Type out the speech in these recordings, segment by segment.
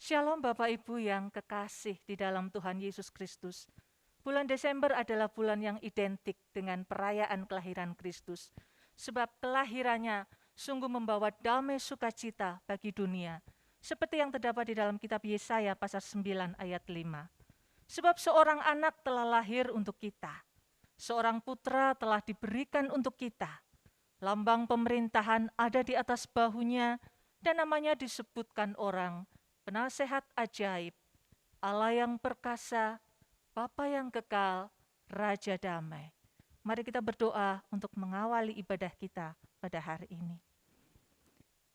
Shalom Bapak Ibu yang kekasih di dalam Tuhan Yesus Kristus. Bulan Desember adalah bulan yang identik dengan perayaan kelahiran Kristus. Sebab kelahirannya sungguh membawa damai sukacita bagi dunia. Seperti yang terdapat di dalam kitab Yesaya pasal 9 ayat 5. Sebab seorang anak telah lahir untuk kita. Seorang putra telah diberikan untuk kita. Lambang pemerintahan ada di atas bahunya dan namanya disebutkan orang Penasehat ajaib, Allah yang perkasa, Bapa yang kekal, Raja damai. Mari kita berdoa untuk mengawali ibadah kita pada hari ini.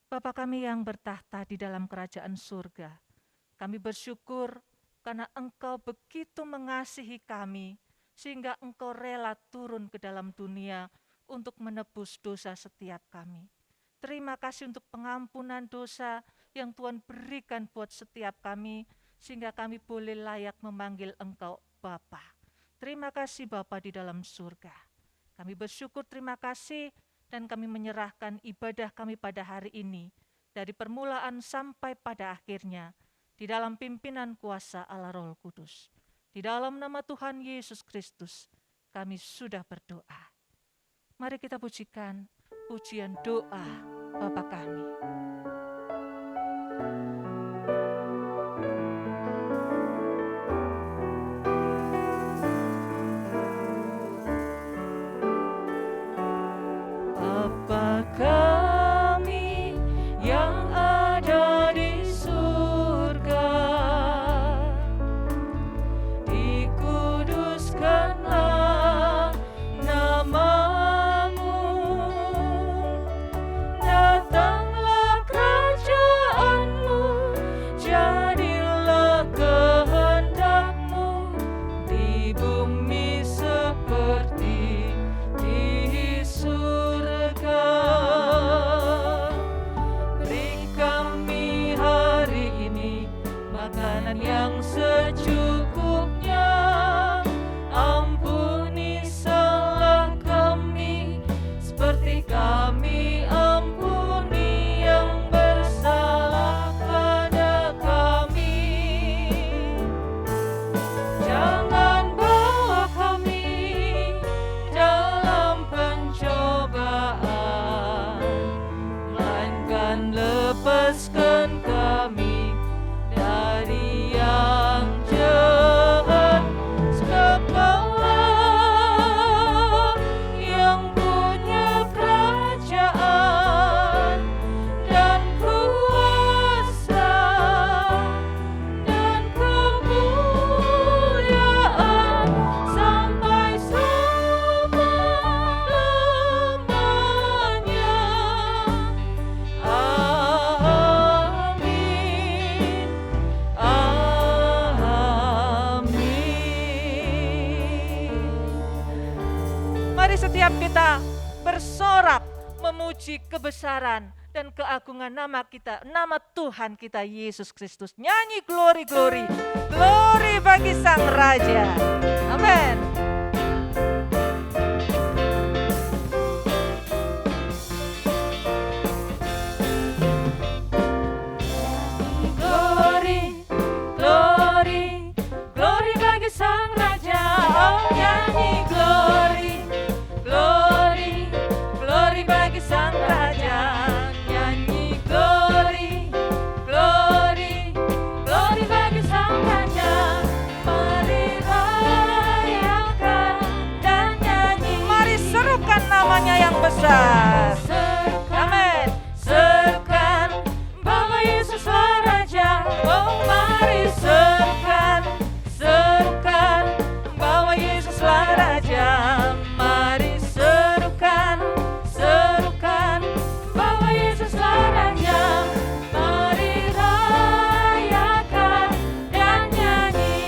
Bapa kami yang bertahta di dalam kerajaan surga, kami bersyukur karena Engkau begitu mengasihi kami, sehingga Engkau rela turun ke dalam dunia untuk menebus dosa setiap kami. Terima kasih untuk pengampunan dosa yang Tuhan berikan buat setiap kami, sehingga kami boleh layak memanggil Engkau Bapa. Terima kasih Bapa di dalam surga. Kami bersyukur, terima kasih, dan kami menyerahkan ibadah kami pada hari ini, dari permulaan sampai pada akhirnya, di dalam pimpinan kuasa Allah Roh Kudus. Di dalam nama Tuhan Yesus Kristus, kami sudah berdoa. Mari kita pujikan pujian doa Bapa kami. Bapa kami yang ada di surga, dikuduskanlah nama-Mu, datanglah kerajaan-Mu, jadilah kehendak-Mu di bumi seperti di surga. Beri kami hari ini makanan yang secukupnya. Ampuni salah kami seperti kami ampuni yang bersalah pada kami. Jangan bawa kami dalam pencobaan, melainkan lepaskan kami dari yang jahat. Sebab Kaulah yang punya kerajaan dan kuasa dan kemuliaan sampai selama-lamanya. Amin. Amin. Mari setiap kita bersorak memuji kebesaran dan keagungan nama kita, nama Tuhan kita Yesus Kristus. Nyanyi glory, glory, glory bagi Sang Raja. Amin. Glory, glory, glory bagi Sang Raja. Oh, nyanyi glory, glory, glory bagi Sang Raja. Nyanyi glory, glory, glory bagi Sang Raja. Mari rayakan dan nyanyi. Mari serukan namanya yang besar. Amin. Serukan bahwa Yesuslah Raja. Oh, mari serukan, serukan bahwa Yesuslah Raja. Mari serukan, serukan bahwa Yesuslah Raja. Mari rayakan dan nyanyi.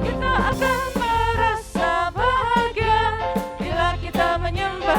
Kita akan merasa bahagia bila kita menyembah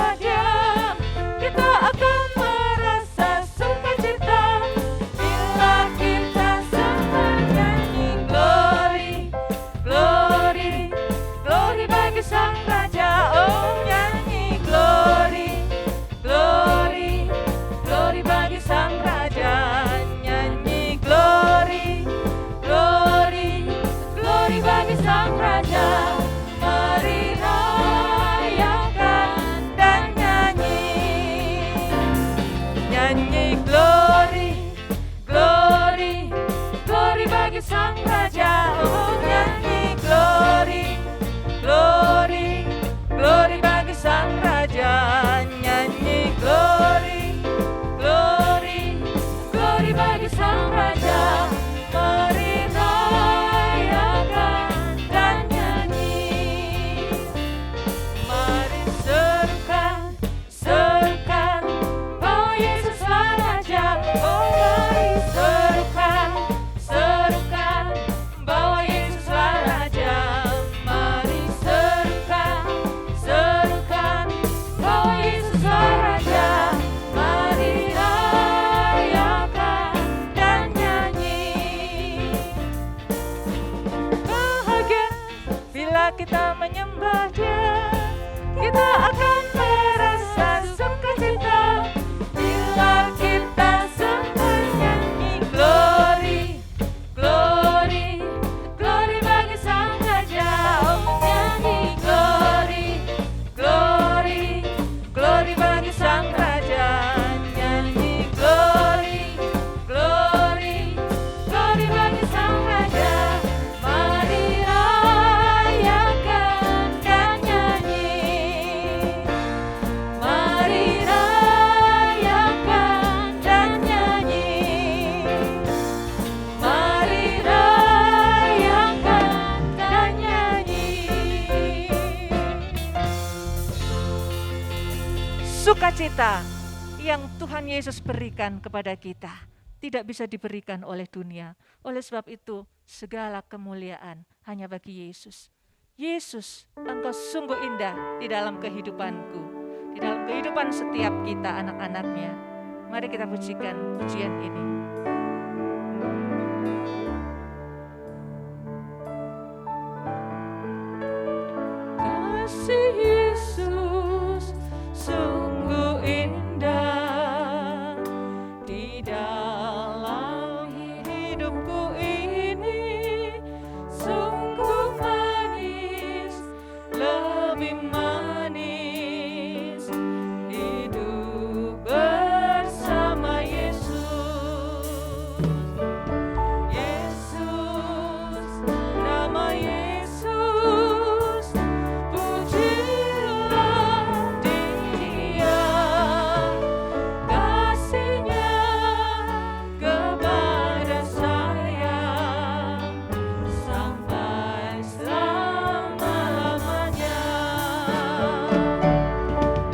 Bila kita menyembah Dia, kita akan merasa sukacita. Bila kita sambil nyanyi glory, glory, glory bagi Sang Raja. Oh, nyanyi glory, glory, glory bagi Sang Raja. Nyanyi glory, glory, glory bagi Sang Raja. Mari rayakan dan nyanyi. Mari rayakan dan nyanyi. Mari rayakan dan nyanyi. Sukacita yang Tuhan Yesus berikan kepada kita tidak bisa diberikan oleh dunia. Oleh sebab itu, segala kemuliaan hanya bagi Yesus. Yesus, Engkau sungguh indah di dalam kehidupanku, di dalam kehidupan setiap kita anak-anaknya. Mari kita pujikan pujian ini. Kasih Yesus sungguh indah di dalam hidupku ini, sungguh manis, lebih manis hidup bersama Yesus. Yesus, nama Yesus, pujilah Dia. Kasih-Nya kepada saya sampai selama-lamanya.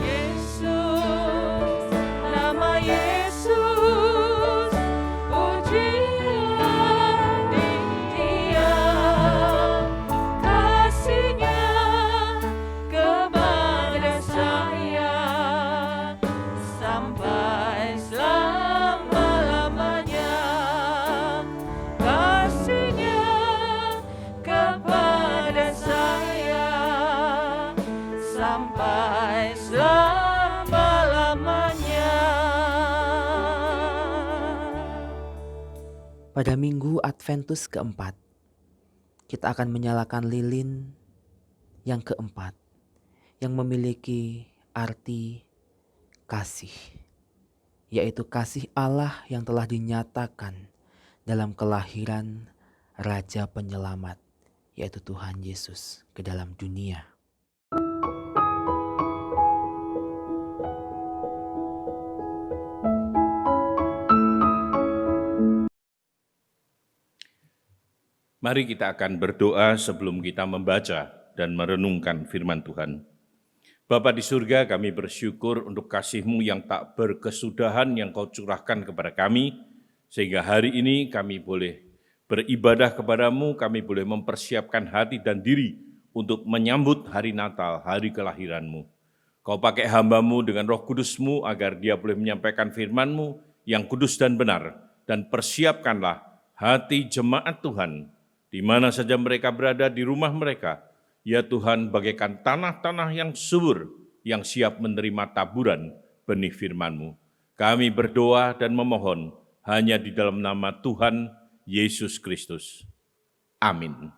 Yesus, nama Yesus, pujilah Dia. Kasih-Nya kepada saya sampai selama-lamanya. Kasih-Nya kepada saya sampai selama-lamanya. Pada minggu Adventus keempat, kita akan menyalakan lilin yang keempat, yang memiliki arti kasih, yaitu kasih Allah yang telah dinyatakan dalam kelahiran Raja Penyelamat, yaitu Tuhan Yesus ke dalam dunia. Mari kita akan berdoa sebelum kita membaca dan merenungkan firman Tuhan. Bapa di surga, kami bersyukur untuk kasih-Mu yang tak berkesudahan yang Kau curahkan kepada kami, sehingga hari ini kami boleh beribadah kepada-Mu, kami boleh mempersiapkan hati dan diri untuk menyambut hari Natal, hari kelahiran-Mu. Kau pakai hamba-Mu dengan Roh Kudus-Mu agar dia boleh menyampaikan firman-Mu yang kudus dan benar, dan persiapkanlah hati jemaat Tuhan, di mana saja mereka berada di rumah mereka, ya Tuhan, bagaikan tanah-tanah yang subur, yang siap menerima taburan benih firman-Mu. Kami berdoa dan memohon hanya di dalam nama Tuhan Yesus Kristus. Amin.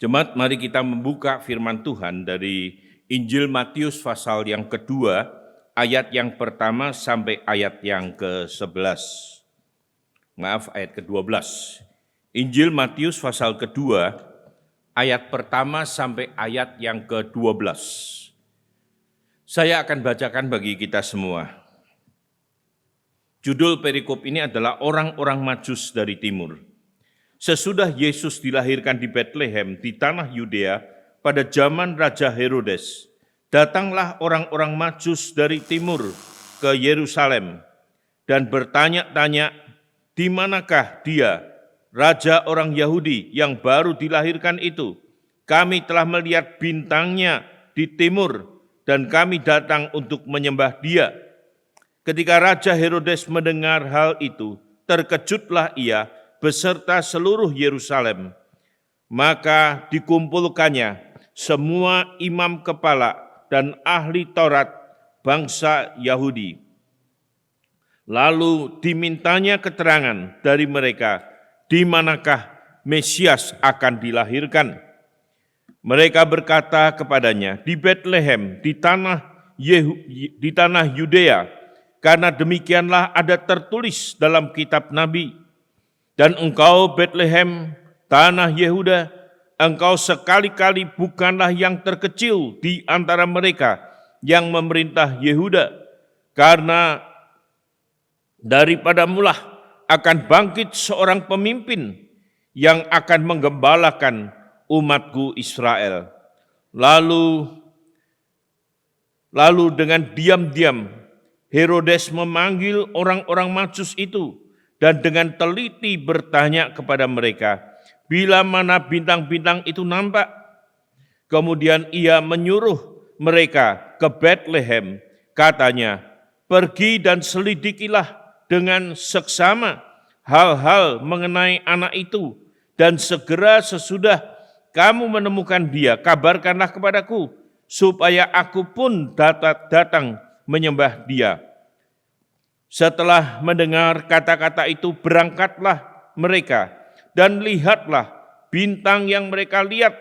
Jemaat, mari kita membuka firman Tuhan dari Injil Matius pasal yang kedua, ayat yang pertama sampai ayat yang ke-11. Ayat ke-12. Injil Matius pasal kedua, ayat pertama sampai ayat yang ke-12. Saya akan bacakan bagi kita semua. Judul perikop ini adalah orang-orang Majus dari timur. Sesudah Yesus dilahirkan di Betlehem di tanah Yudea pada zaman Raja Herodes, datanglah orang-orang Majus dari timur ke Yerusalem dan bertanya-tanya, di manakah dia, Raja orang Yahudi yang baru dilahirkan itu? Kami telah melihat bintangnya di timur dan kami datang untuk menyembah dia. Ketika Raja Herodes mendengar hal itu, terkejutlah ia beserta seluruh Yerusalem. Maka dikumpulkannya semua imam kepala dan ahli Taurat bangsa Yahudi. Lalu dimintanya keterangan dari mereka, di manakah Mesias akan dilahirkan. Mereka berkata kepadanya, di Betlehem, di tanah Yudea, karena demikianlah ada tertulis dalam kitab Nabi. Dan engkau Betlehem, tanah Yehuda, engkau sekali-kali bukanlah yang terkecil di antara mereka yang memerintah Yehuda, karena daripadamulah akan bangkit seorang pemimpin yang akan menggembalakan umatku Israel. Lalu dengan diam-diam Herodes memanggil orang-orang Majus itu dan dengan teliti bertanya kepada mereka, bila mana bintang-bintang itu nampak. Kemudian ia menyuruh mereka ke Betlehem, katanya, pergi dan selidikilah dengan seksama hal-hal mengenai anak itu, dan segera sesudah kamu menemukan dia, kabarkanlah kepadaku, supaya aku pun datang menyembah dia. Setelah mendengar kata-kata itu, berangkatlah mereka, dan lihatlah bintang yang mereka lihat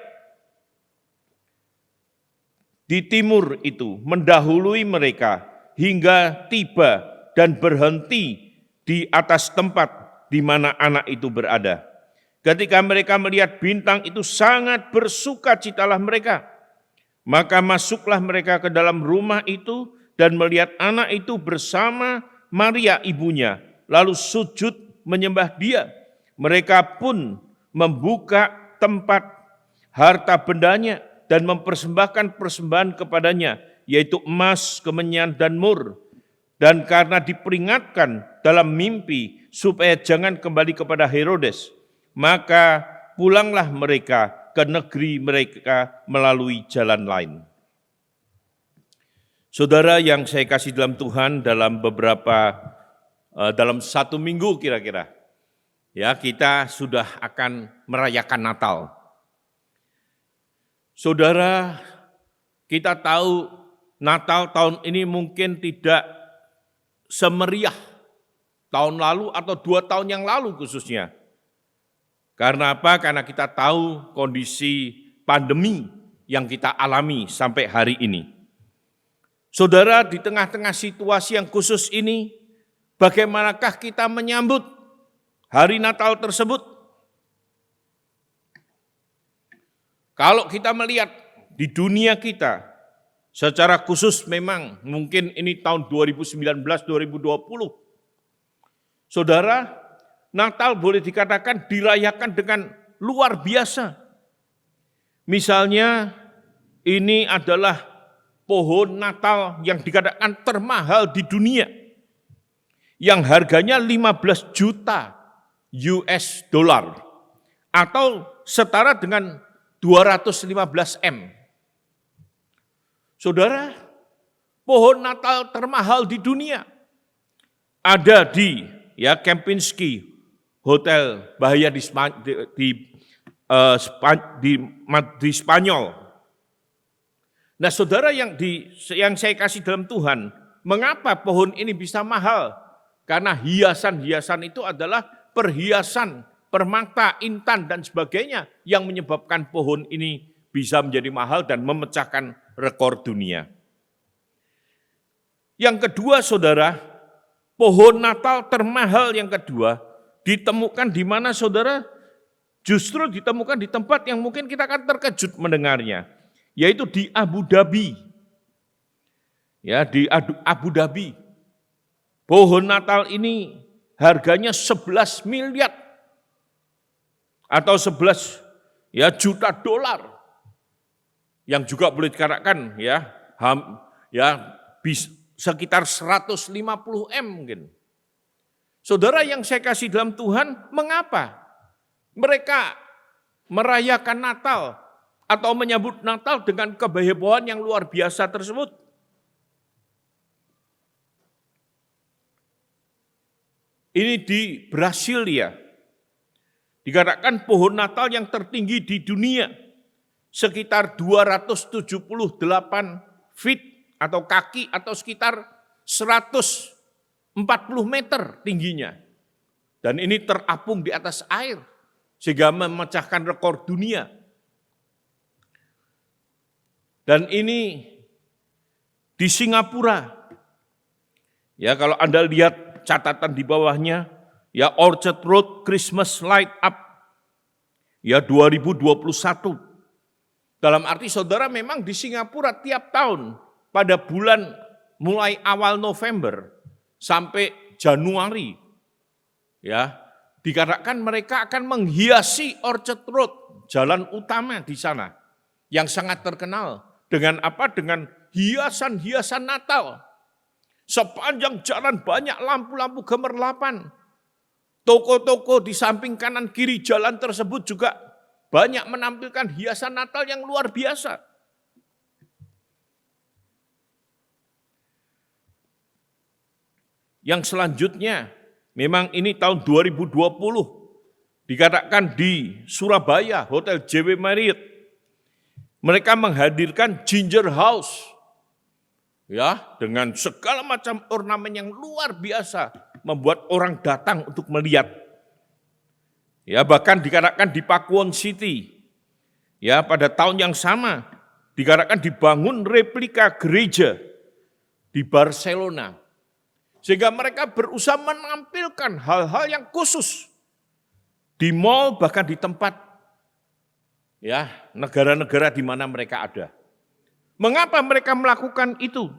di timur itu mendahului mereka hingga tiba dan berhenti di atas tempat di mana anak itu berada. Ketika mereka melihat bintang itu, sangat bersukacitalah mereka. Maka masuklah mereka ke dalam rumah itu dan melihat anak itu bersama Maria ibunya, lalu sujud menyembah dia. Mereka pun membuka tempat harta bendanya dan mempersembahkan persembahan kepadanya, yaitu emas, kemenyan, dan mur. Dan karena diperingatkan dalam mimpi supaya jangan kembali kepada Herodes, maka pulanglah mereka ke negeri mereka melalui jalan lain. Saudara yang saya kasih dalam Tuhan, dalam 1 minggu kira-kira, ya kita sudah akan merayakan Natal. Saudara, kita tahu Natal tahun ini mungkin tidak semeriah tahun lalu atau 2 tahun yang lalu khususnya. Karena apa? Karena kita tahu kondisi pandemi yang kita alami sampai hari ini. Saudara, di tengah-tengah situasi yang khusus ini, bagaimanakah kita menyambut hari Natal tersebut? Kalau kita melihat di dunia kita, secara khusus memang mungkin ini tahun 2019-2020, saudara, Natal boleh dikatakan dirayakan dengan luar biasa. Misalnya ini adalah pohon Natal yang dikatakan termahal di dunia, yang harganya 15 juta US dollar atau setara dengan 215 M. Saudara, pohon Natal termahal di dunia ada di Kempinski Hotel Bahia di Spanyol. Nah, saudara yang saya kasih dalam Tuhan, mengapa pohon ini bisa mahal? Karena hiasan-hiasan itu adalah perhiasan, permata, intan, dan sebagainya yang menyebabkan pohon ini bisa menjadi mahal dan memecahkan rekor dunia. Yang kedua, saudara, pohon Natal termahal yang kedua ditemukan di mana, saudara? Justru ditemukan di tempat yang mungkin kita akan terkejut mendengarnya, yaitu di Abu Dhabi. Ya, di Abu Dhabi. Pohon Natal ini harganya 11 miliar atau 11 juta dolar. Yang juga boleh dikatakan sekitar 150 M mungkin. Saudara yang saya kasih dalam Tuhan, mengapa mereka merayakan Natal atau menyambut Natal dengan kehebohan yang luar biasa tersebut? Ini di Brasilia. Dikatakan pohon Natal yang tertinggi di dunia, sekitar 278 feet atau kaki atau sekitar 140 meter tingginya. Dan ini terapung di atas air, sehingga memecahkan rekor dunia. Dan ini di Singapura. Ya, kalau Anda lihat catatan di bawahnya, ya Orchard Road Christmas Light Up, ya 2021. Dalam arti saudara memang di Singapura tiap tahun pada bulan mulai awal November sampai Januari, ya dikatakan mereka akan menghiasi Orchard Road, jalan utama di sana, yang sangat terkenal dengan apa? Dengan hiasan-hiasan Natal. Sepanjang jalan banyak lampu-lampu gemerlapan. Toko-toko di samping kanan kiri jalan tersebut juga banyak menampilkan hiasan Natal yang luar biasa. Yang selanjutnya, memang ini tahun 2020, dikatakan di Surabaya, Hotel JW Marriott, mereka menghadirkan Ginger House, ya dengan segala macam ornamen yang luar biasa, membuat orang datang untuk melihat. Ya bahkan dikatakan di Pakuwon City, ya pada tahun yang sama, dikatakan dibangun replika gereja di Barcelona. Sehingga mereka berusaha menampilkan hal-hal yang khusus di mall, bahkan di tempat ya negara-negara di mana mereka ada. Mengapa mereka melakukan itu?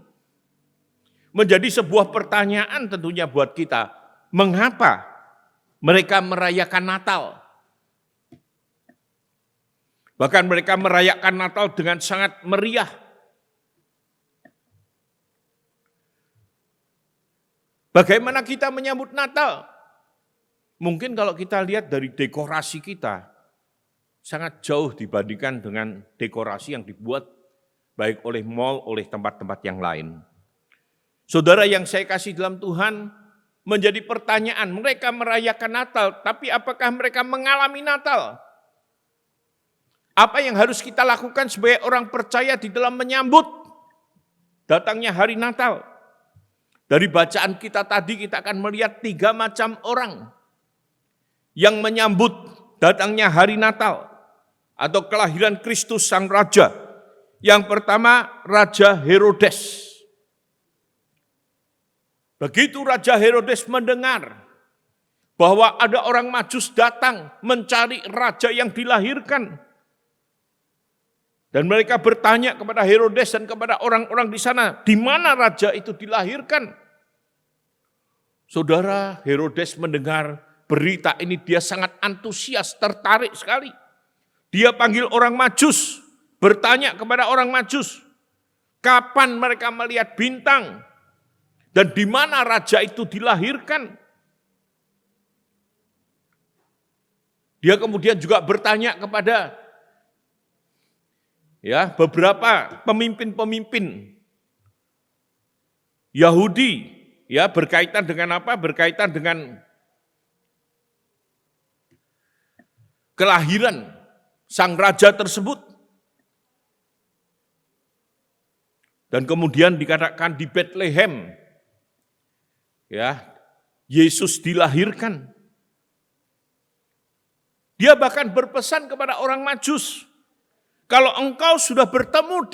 Menjadi sebuah pertanyaan tentunya buat kita. Mengapa mereka merayakan Natal? Bahkan mereka merayakan Natal dengan sangat meriah. Bagaimana kita menyambut Natal? Mungkin kalau kita lihat dari dekorasi kita, sangat jauh dibandingkan dengan dekorasi yang dibuat baik oleh mal, oleh tempat-tempat yang lain. Saudara yang saya kasih dalam Tuhan, menjadi pertanyaan, mereka merayakan Natal, tapi apakah mereka mengalami Natal? Apa yang harus kita lakukan sebagai orang percaya di dalam menyambut datangnya hari Natal? Dari bacaan kita tadi kita akan melihat 3 macam orang yang menyambut datangnya hari Natal atau kelahiran Kristus Sang Raja. Yang pertama, Raja Herodes. Begitu Raja Herodes mendengar bahwa ada orang Majus datang mencari raja yang dilahirkan. Dan mereka bertanya kepada Herodes dan kepada orang-orang di sana, di mana raja itu dilahirkan? Saudara, Herodes mendengar berita ini, dia sangat antusias, tertarik sekali. Dia panggil orang Majus, bertanya kepada orang Majus, kapan mereka melihat bintang? Dan di mana raja itu dilahirkan? Dia kemudian juga bertanya kepada beberapa pemimpin-pemimpin Yahudi, berkaitan dengan apa? Berkaitan dengan kelahiran sang raja tersebut. Dan kemudian dikatakan di Bethlehem, Yesus dilahirkan. Dia bahkan berpesan kepada orang Majus, kalau engkau sudah bertemu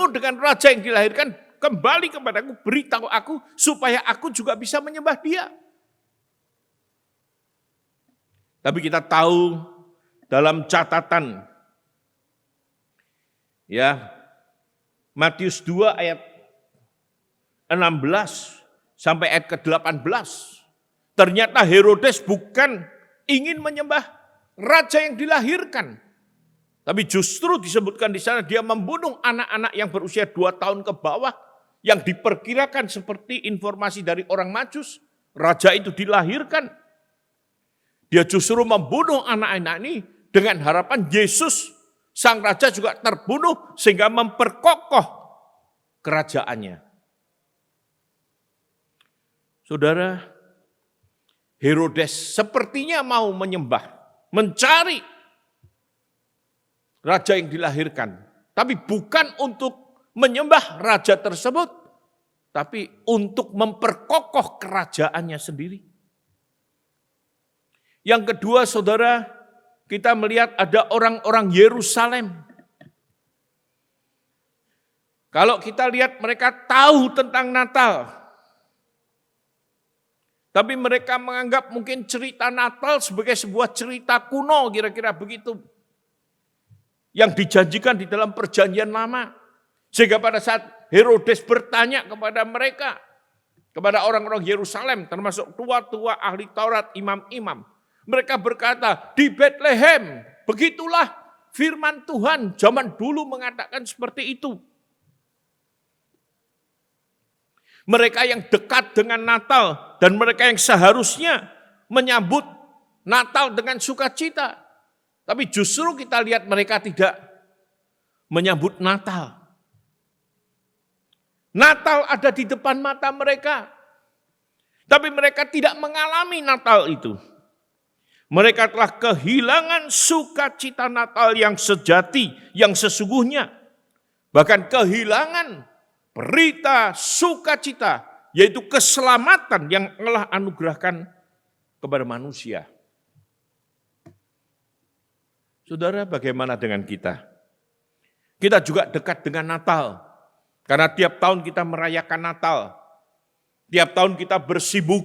dengan raja yang dilahirkan, kembali kepadaku, beritahu aku, supaya aku juga bisa menyembah dia. Tapi kita tahu dalam catatan, Matius 2 ayat 16 sampai ayat ke-18, ternyata Herodes bukan ingin menyembah raja yang dilahirkan. Tapi justru disebutkan di sana dia membunuh anak-anak yang berusia 2 tahun ke bawah yang diperkirakan seperti informasi dari orang Majus, raja itu dilahirkan. Dia justru membunuh anak-anak ini dengan harapan Yesus sang raja juga terbunuh sehingga memperkokoh kerajaannya. Saudara, Herodes sepertinya mau menyembah, mencari raja yang dilahirkan. Tapi bukan untuk menyembah raja tersebut, tapi untuk memperkokoh kerajaannya sendiri. Yang kedua, saudara, kita melihat ada orang-orang Yerusalem. Kalau kita lihat mereka tahu tentang Natal, tapi mereka menganggap mungkin cerita Natal sebagai sebuah cerita kuno, kira-kira begitu. Yang dijanjikan di dalam perjanjian lama. Sehingga pada saat Herodes bertanya kepada mereka, kepada orang-orang Yerusalem, termasuk tua-tua ahli Taurat, imam-imam, mereka berkata, di Bethlehem, begitulah firman Tuhan zaman dulu mengatakan seperti itu. Mereka yang dekat dengan Natal dan mereka yang seharusnya menyambut Natal dengan sukacita. Tapi justru kita lihat mereka tidak menyambut Natal. Natal ada di depan mata mereka. Tapi mereka tidak mengalami Natal itu. Mereka telah kehilangan sukacita Natal yang sejati, yang sesungguhnya. Bahkan kehilangan berita sukacita, yaitu keselamatan yang Allah anugerahkan kepada manusia. Saudara, bagaimana dengan kita? Kita juga dekat dengan Natal. Karena tiap tahun kita merayakan Natal. Tiap tahun kita bersibuk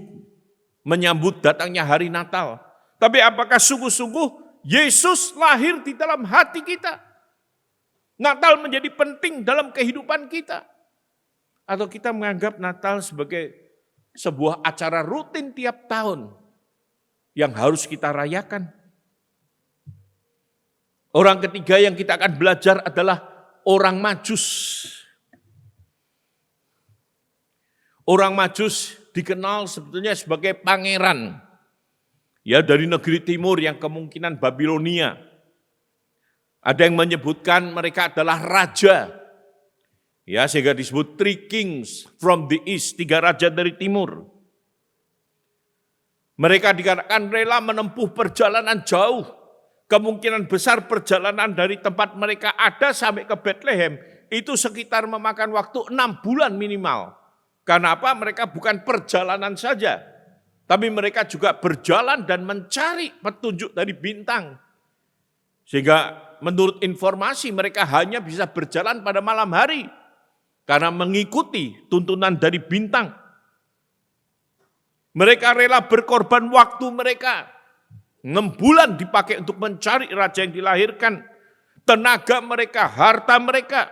menyambut datangnya hari Natal. Tapi apakah sungguh-sungguh Yesus lahir di dalam hati kita? Natal menjadi penting dalam kehidupan kita. Atau kita menganggap Natal sebagai sebuah acara rutin tiap tahun yang harus kita rayakan. Orang ketiga yang kita akan belajar adalah orang Majus. Orang Majus dikenal sebetulnya sebagai pangeran. Ya, dari negeri timur yang kemungkinan Babilonia. Ada yang menyebutkan mereka adalah raja. Ya, sehingga disebut three kings from the east, 3 raja dari timur. Mereka dikatakan rela menempuh perjalanan jauh. Kemungkinan besar perjalanan dari tempat mereka ada sampai ke Bethlehem itu sekitar memakan waktu 6 bulan minimal. Karena apa? Mereka bukan perjalanan saja, tapi mereka juga berjalan dan mencari petunjuk dari bintang. Sehingga menurut informasi mereka hanya bisa berjalan pada malam hari. Karena mengikuti tuntunan dari bintang. Mereka rela berkorban waktu mereka. 6 bulan dipakai untuk mencari raja yang dilahirkan. Tenaga mereka, harta mereka.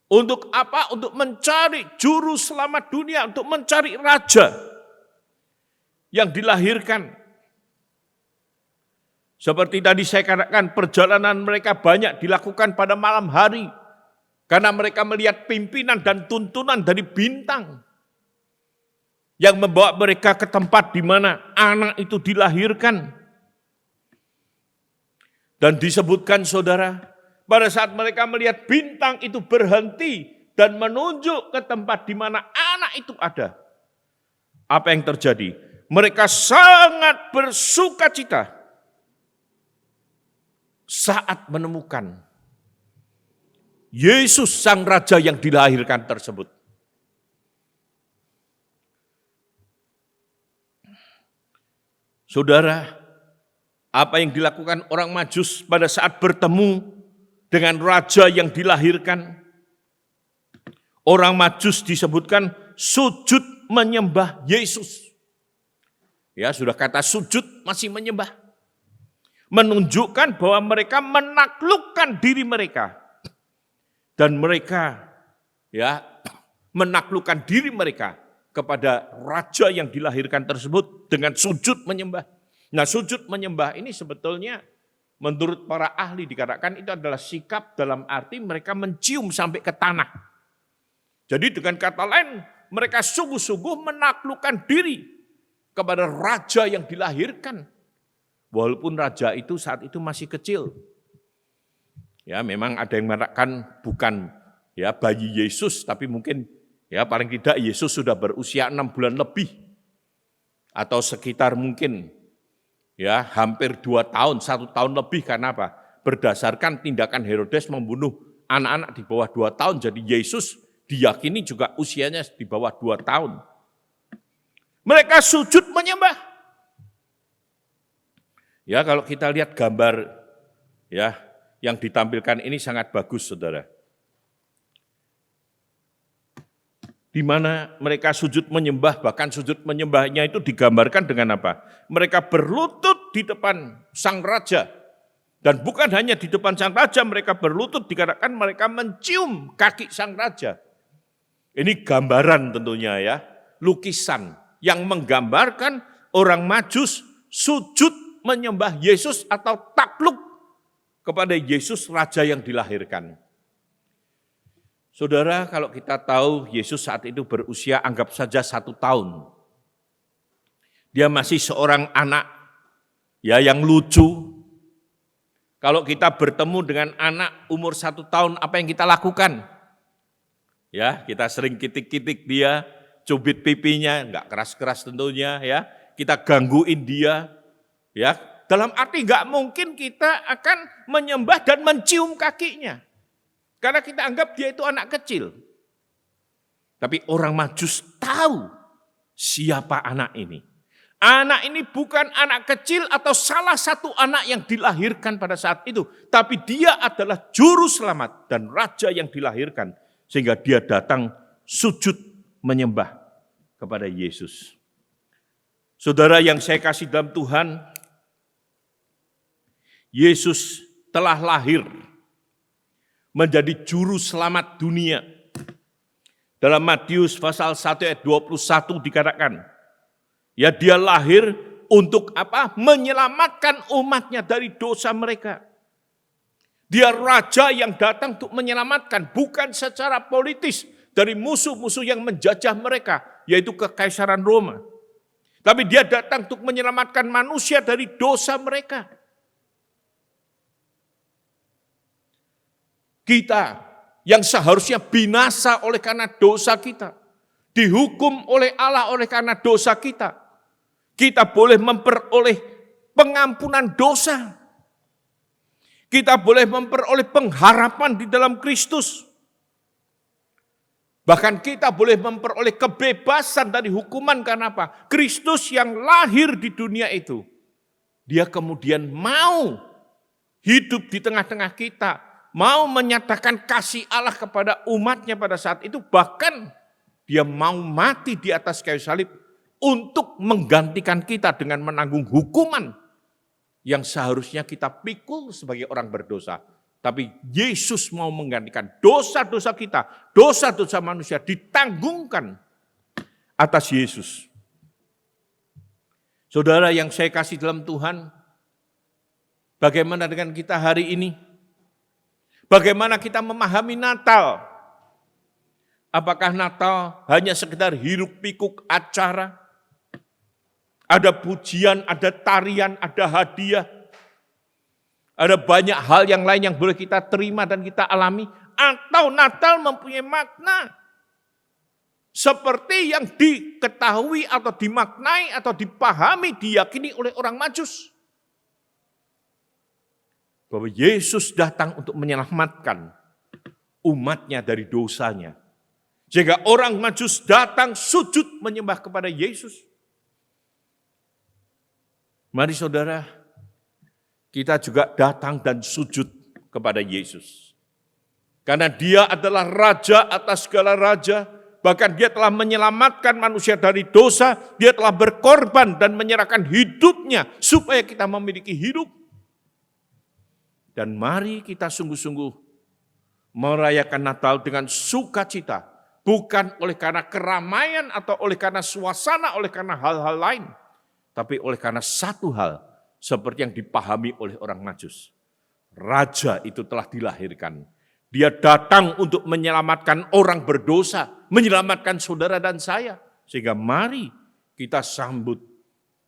Untuk apa? Untuk mencari juru selamat dunia. Untuk mencari raja yang dilahirkan. Seperti tadi saya katakan, perjalanan mereka banyak dilakukan pada malam hari. Karena mereka melihat pimpinan dan tuntunan dari bintang yang membawa mereka ke tempat di mana anak itu dilahirkan. Dan disebutkan saudara, pada saat mereka melihat bintang itu berhenti dan menunjuk ke tempat di mana anak itu ada. Apa yang terjadi? Mereka sangat bersukacita saat menemukan Yesus sang raja yang dilahirkan tersebut. Saudara, apa yang dilakukan orang Majus pada saat bertemu dengan raja yang dilahirkan? Orang Majus disebutkan sujud menyembah Yesus. Ya, sudah kata sujud masih menyembah. Menunjukkan bahwa mereka menaklukkan diri mereka. Dan mereka ya menaklukkan diri mereka kepada raja yang dilahirkan tersebut dengan sujud menyembah. Nah, sujud menyembah ini sebetulnya menurut para ahli dikatakan itu adalah sikap dalam arti mereka mencium sampai ke tanah. Jadi dengan kata lain, mereka sungguh-sungguh menaklukkan diri kepada raja yang dilahirkan. Walaupun raja itu saat itu masih kecil. Ya, memang ada yang mengatakan bukan ya bayi Yesus, tapi mungkin ya paling tidak Yesus sudah berusia 6 bulan lebih. atau sekitar mungkin ya hampir 2 tahun, 1 tahun lebih. Karena apa? Berdasarkan tindakan Herodes membunuh anak-anak di bawah 2 tahun, jadi Yesus diyakini juga usianya di bawah 2 tahun. Mereka sujud menyembah. Ya, kalau kita lihat gambar ya yang ditampilkan ini sangat bagus, Saudara. Di mana mereka sujud menyembah, bahkan sujud menyembahnya itu digambarkan dengan apa? Mereka berlutut di depan sang raja. Dan bukan hanya di depan sang raja, mereka berlutut, dikatakan mereka mencium kaki sang raja. Ini gambaran tentunya ya, lukisan yang menggambarkan orang Majus sujud menyembah Yesus atau takluk kepada Yesus Raja yang dilahirkan. Saudara, kalau kita tahu Yesus saat itu berusia anggap saja 1 tahun. Dia masih seorang anak ya yang lucu. Kalau kita bertemu dengan anak umur 1 tahun, apa yang kita lakukan? Ya, kita sering kitik-kitik dia, cubit pipinya, enggak keras-keras tentunya ya. Kita gangguin dia. Ya, dalam arti enggak mungkin kita akan menyembah dan mencium kakinya. Karena kita anggap dia itu anak kecil. Tapi orang Majus tahu siapa anak ini. Anak ini bukan anak kecil atau salah satu anak yang dilahirkan pada saat itu. Tapi dia adalah juru selamat dan raja yang dilahirkan. Sehingga dia datang sujud menyembah kepada Yesus. Saudara yang saya kasih dalam Tuhan, Yesus telah lahir menjadi juru selamat dunia. Dalam Matius pasal 1 ayat 21 dikatakan, ya dia lahir untuk apa? Menyelamatkan umatnya dari dosa mereka. Dia raja yang datang untuk menyelamatkan, bukan secara politis dari musuh-musuh yang menjajah mereka, yaitu kekaisaran Roma. Tapi dia datang untuk menyelamatkan manusia dari dosa mereka. Kita yang seharusnya binasa oleh karena dosa kita, dihukum oleh Allah oleh karena dosa kita, kita boleh memperoleh pengampunan dosa. Kita boleh memperoleh pengharapan di dalam Kristus. Bahkan kita boleh memperoleh kebebasan dari hukuman karena apa? Kristus yang lahir di dunia itu, dia kemudian mau hidup di tengah-tengah kita, mau menyatakan kasih Allah kepada umatnya pada saat itu, bahkan dia mau mati di atas kayu salib untuk menggantikan kita dengan menanggung hukuman yang seharusnya kita pikul sebagai orang berdosa. Tapi Yesus mau menggantikan dosa-dosa kita, dosa-dosa manusia ditanggungkan atas Yesus. Saudara yang saya kasih dalam Tuhan, bagaimana dengan kita hari ini? Bagaimana kita memahami Natal? Apakah Natal hanya sekedar hiruk pikuk acara? Ada pujian, ada tarian, ada hadiah. Ada banyak hal yang lain yang boleh kita terima dan kita alami. Atau Natal mempunyai makna seperti yang diketahui atau dimaknai atau dipahami, diyakini oleh orang Majus. Bahwa Yesus datang untuk menyelamatkan umatnya dari dosanya. Sehingga orang Majus datang sujud menyembah kepada Yesus. Mari saudara, kita juga datang dan sujud kepada Yesus. Karena dia adalah raja atas segala raja, bahkan dia telah menyelamatkan manusia dari dosa, dia telah berkorban dan menyerahkan hidupnya supaya kita memiliki hidup. Dan mari kita sungguh-sungguh merayakan Natal dengan sukacita, bukan oleh karena keramaian atau oleh karena suasana, oleh karena hal-hal lain, tapi oleh karena satu hal, seperti yang dipahami oleh orang Majus. Raja itu telah dilahirkan. Dia datang untuk menyelamatkan orang berdosa, menyelamatkan saudara dan saya. Sehingga mari kita sambut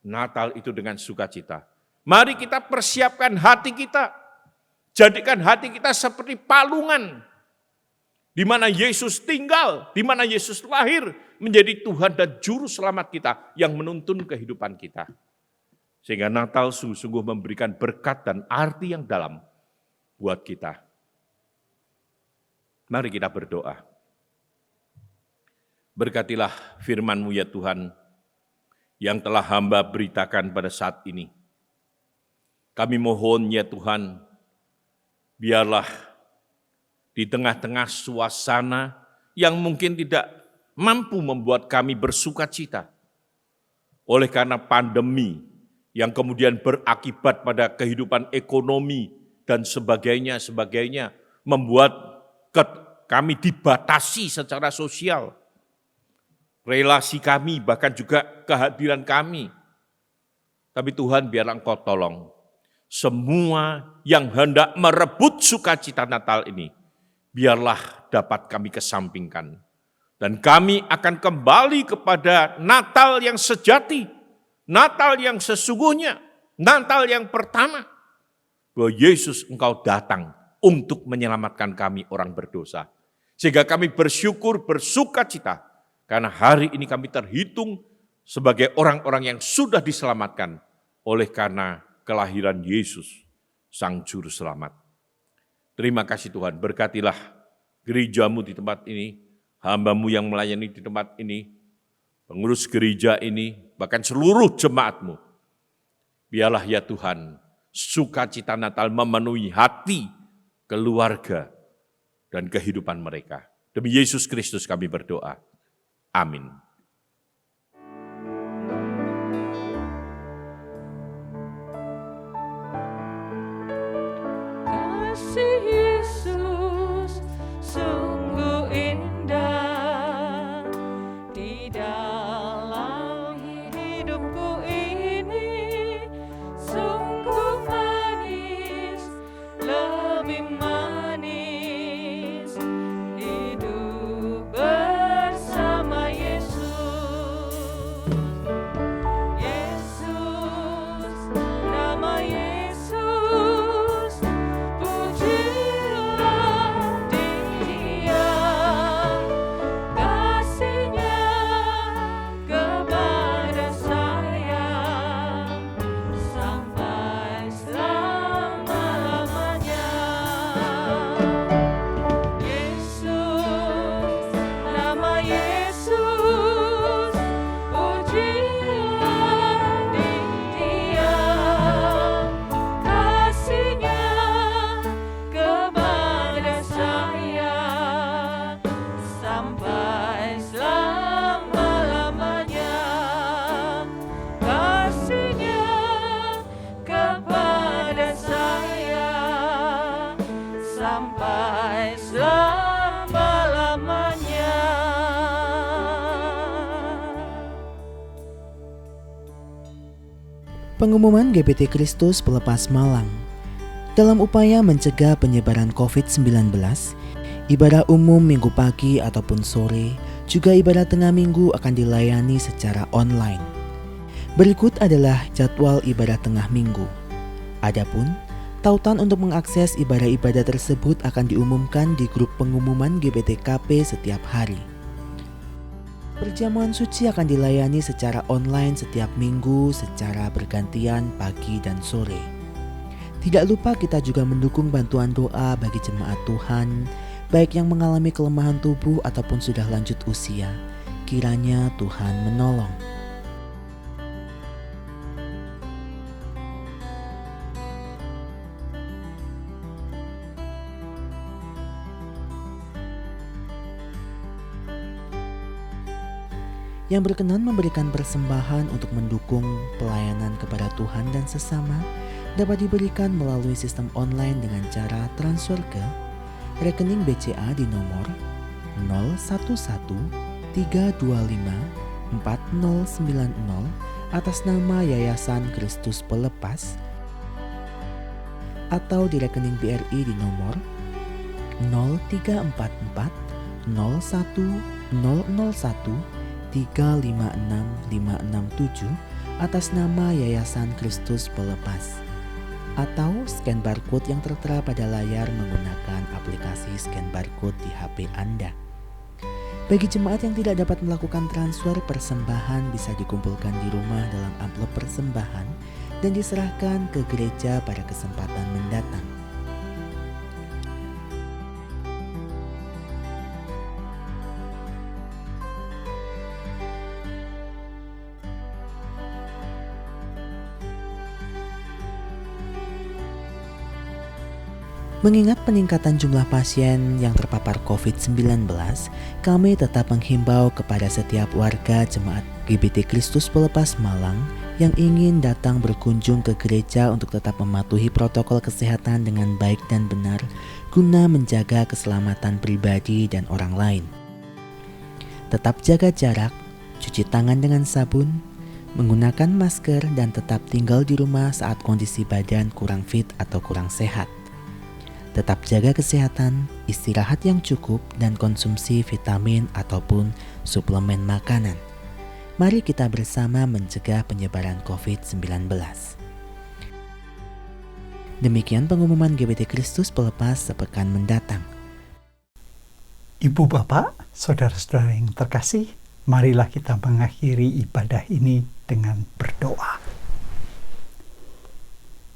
Natal itu dengan sukacita. Mari kita persiapkan hati kita. Jadikan hati kita seperti palungan. Di mana Yesus tinggal, di mana Yesus lahir, menjadi Tuhan dan Juru Selamat kita yang menuntun kehidupan kita. Sehingga Natal sungguh-sungguh memberikan berkat dan arti yang dalam buat kita. Mari kita berdoa. Berkatilah firman-Mu ya Tuhan, yang telah hamba beritakan pada saat ini. Kami mohon ya Tuhan, biarlah di tengah-tengah suasana yang mungkin tidak mampu membuat kami bersukacita, oleh karena pandemi yang kemudian berakibat pada kehidupan ekonomi dan sebagainya, membuat kami dibatasi secara sosial, relasi kami, bahkan juga kehadiran kami. Tapi Tuhan, biarlah Engkau tolong semua yang hendak merebut sukacita Natal ini, biarlah dapat kami kesampingkan. Dan kami akan kembali kepada Natal yang sejati, Natal yang sesungguhnya, Natal yang pertama. Bahwa Yesus Engkau datang untuk menyelamatkan kami orang berdosa. Sehingga kami bersyukur, bersukacita, karena hari ini kami terhitung sebagai orang-orang yang sudah diselamatkan oleh karena kelahiran Yesus, Sang Juru Selamat. Terima kasih Tuhan, berkatilah gereja-Mu di tempat ini, hamba-Mu yang melayani di tempat ini, pengurus gereja ini, bahkan seluruh jemaat-Mu. Biarlah ya Tuhan, sukacita Natal memenuhi hati, keluarga, dan kehidupan mereka. Demi Yesus Kristus kami berdoa. Amin. Kasih Yesus sungguh indah di dalam hidupku ini, sungguh manis, lebih manis hidup bersama Yesus. Yesus, nama Yesus, pujilah Dia, kasih-Nya kepada saya sampai selama-lamanya. Yesus, nama Yesus, pujilah Dia, kasih-Nya kepada saya sampai selama-lamanya. Kasih-Nya kepada saya sampai selama-lamanya. Pengumuman GBT Kristus Pelepas Malang. Dalam upaya mencegah penyebaran COVID-19, ibadah umum minggu pagi ataupun sore, juga ibadah tengah minggu akan dilayani secara online. Berikut adalah jadwal ibadah tengah minggu. Adapun, tautan untuk mengakses ibadah-ibadah tersebut akan diumumkan di grup pengumuman GBTKP setiap hari. Perjamuan suci akan dilayani secara online setiap minggu secara bergantian pagi dan sore. Tidak lupa kita juga mendukung bantuan doa bagi jemaat Tuhan, baik yang mengalami kelemahan tubuh ataupun sudah lanjut usia. Kiranya Tuhan menolong. Yang berkenan memberikan persembahan untuk mendukung pelayanan kepada Tuhan dan sesama dapat diberikan melalui sistem online dengan cara transfer ke rekening BCA di nomor 0113254090 atas nama Yayasan Kristus Pelepas, atau di rekening BRI di nomor 0344 01 001 356567 atas nama Yayasan Kristus Pelepas, atau scan barcode yang tertera pada layar menggunakan aplikasi scan barcode di HP Anda. Bagi jemaat yang tidak dapat melakukan transfer, persembahan bisa dikumpulkan di rumah dalam amplop persembahan dan diserahkan ke gereja pada kesempatan mendatang. Mengingat peningkatan jumlah pasien yang terpapar COVID-19, kami tetap menghimbau kepada setiap warga jemaat GBT Kristus Pelepas Malang yang ingin datang berkunjung ke gereja untuk tetap mematuhi protokol kesehatan dengan baik dan benar guna menjaga keselamatan pribadi dan orang lain. Tetap jaga jarak, cuci tangan dengan sabun, menggunakan masker, dan tetap tinggal di rumah saat kondisi badan kurang fit atau kurang sehat. Tetap jaga kesehatan, istirahat yang cukup, dan konsumsi vitamin ataupun suplemen makanan. Mari kita bersama mencegah penyebaran COVID-19. Demikian pengumuman GBT Kristus Pelepas sepekan mendatang. Ibu Bapak, saudara-saudara yang terkasih, marilah kita mengakhiri ibadah ini dengan berdoa.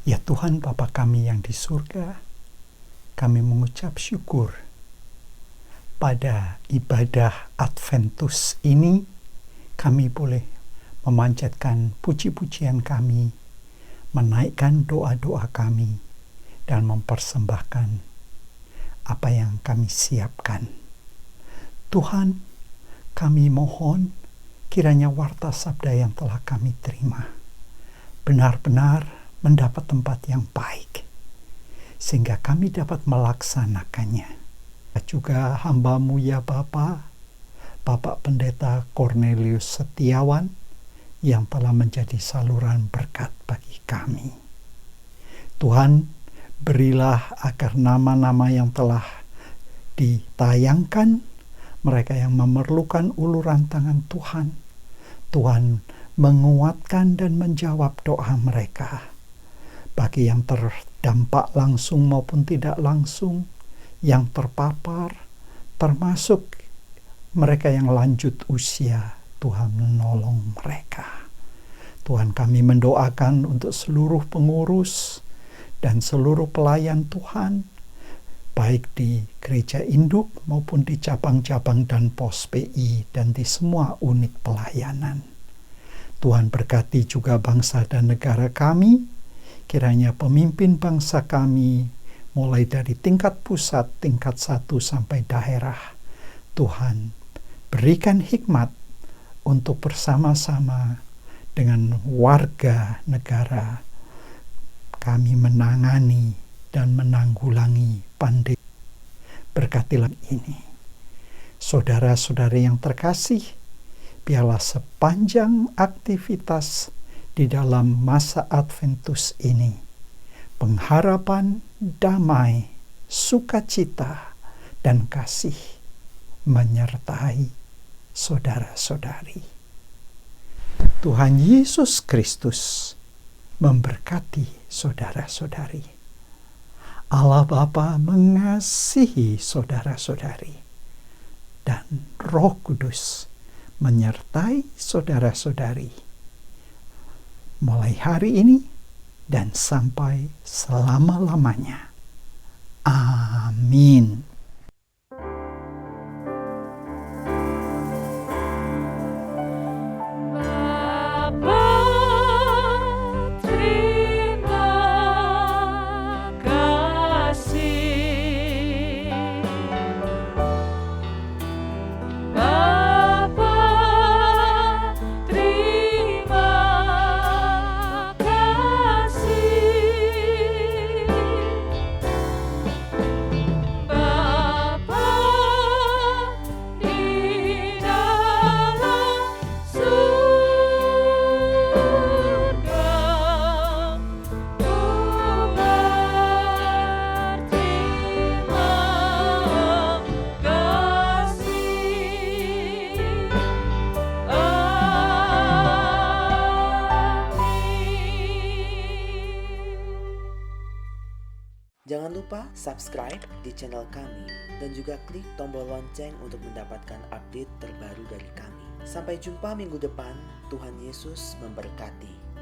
Ya Tuhan Bapa kami yang di surga, kami mengucap syukur pada ibadah Adventus ini kami boleh memanjatkan puji-pujian kami, menaikkan doa-doa kami, dan mempersembahkan apa yang kami siapkan. Tuhan, kami mohon kiranya warta sabda yang telah kami terima benar-benar mendapat tempat yang baik, sehingga kami dapat melaksanakannya. Juga hamba-Mu ya Bapa, Bapak Pendeta Cornelius Setiawan, yang telah menjadi saluran berkat bagi kami. Tuhan, berilah agar nama-nama yang telah ditayangkan, mereka yang memerlukan uluran tangan Tuhan, Tuhan menguatkan dan menjawab doa mereka. Bagi yang terdampak langsung maupun tidak langsung, yang terpapar, termasuk mereka yang lanjut usia, Tuhan menolong mereka. Tuhan, kami mendoakan untuk seluruh pengurus dan seluruh pelayan Tuhan, baik di gereja induk maupun di cabang-cabang dan pos PI dan di semua unit pelayanan. Tuhan berkati juga bangsa dan negara kami, kiranya pemimpin bangsa kami mulai dari tingkat pusat, tingkat 1 sampai daerah, Tuhan berikan hikmat untuk bersama-sama dengan warga negara kami menangani dan menanggulangi pandemi. Berkatilah ini. Saudara-saudari yang terkasih, biarlah sepanjang aktivitas di dalam masa Adventus ini, pengharapan, damai, sukacita, dan kasih menyertai saudara-saudari. Tuhan Yesus Kristus memberkati saudara-saudari. Allah Bapa mengasihi saudara-saudari, dan Roh Kudus menyertai saudara-saudari mulai hari ini dan sampai selama-lamanya. Amin. Bapa Jangan lupa subscribe di channel kami dan juga klik tombol lonceng untuk mendapatkan update terbaru dari kami. Sampai jumpa minggu depan, Tuhan Yesus memberkati.